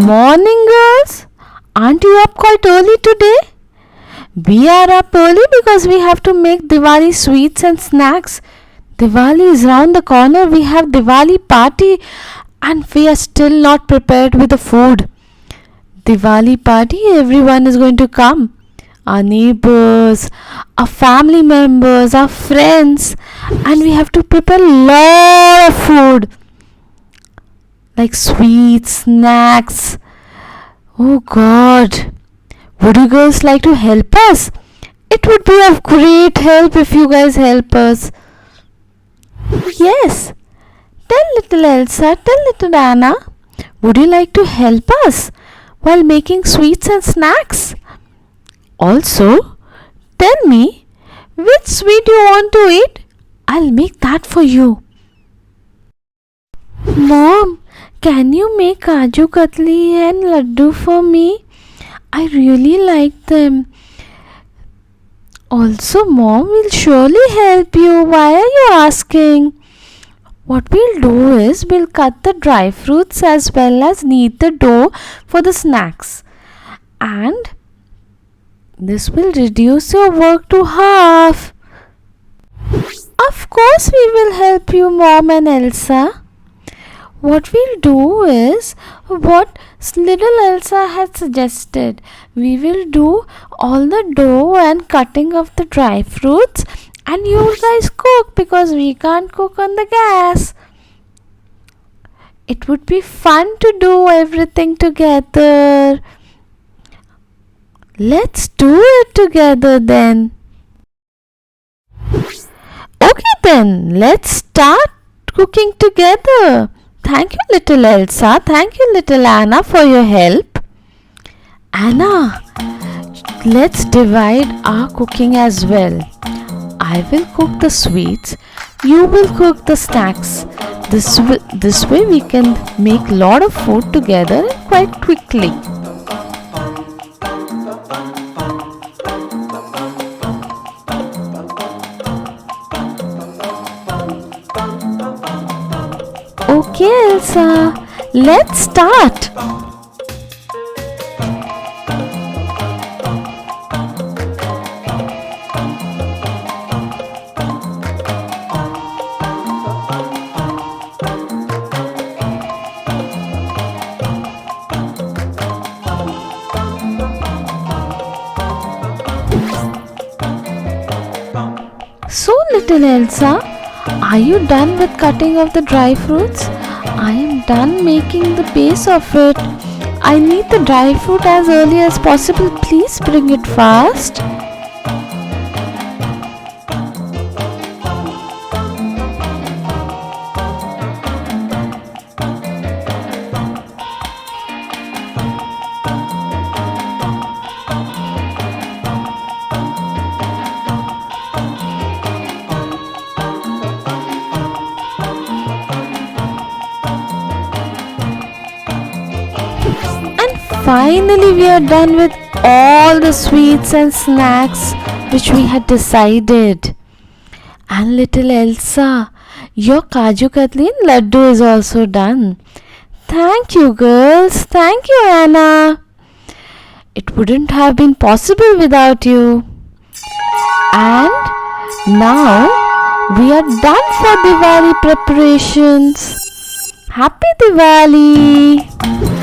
Morning, girls. Aren't you up quite early today? We are up early because we have to make Diwali sweets and snacks. Diwali is round the corner. We have Diwali party and we are still not prepared with the food. Diwali party, everyone is going to come. Our neighbors, our family members, our friends, and we have to prepare a lot of food like sweets, snacks. Oh God, would you girls like to help us? It would be of great help if you guys help us. Yes, tell little Elsa, tell little Anna, would you like to help us while making sweets and snacks? Also, tell me which sweet you want to eat. I'll make that for you. Mom, can you make Kaju Katli and Laddu for me? I really like them. Also, Mom will surely help you. Why are you asking? What we'll do is we'll cut the dry fruits as well as knead the dough for the snacks. And this will reduce your work to half. Of course, we will help you, Mom and Elsa. What we'll do is what little Elsa had suggested. We will do all the dough and cutting of the dry fruits, and you guys cook because we can't cook on the gas. It would be fun to do everything together. Let's do it together then. Okay then, let's start cooking together. Thank you, little Elsa. Thank you, little Anna, for your help. Anna, let's divide our cooking as well. I will cook the sweets. You will cook the snacks. This way we can make a lot of food together quite quickly. Okay, Elsa, let's start. So, little Elsa, are you done with cutting of the dry fruits? I am done making the base of it. I need the dry fruit as early as possible. Please bring it fast. Finally, we are done with all the sweets and snacks which we had decided. And little Elsa, your Kaju Katli and Laddu is also done. Thank you, girls. Thank you, Anna. It wouldn't have been possible without you. And now we are done for Diwali preparations. Happy Diwali!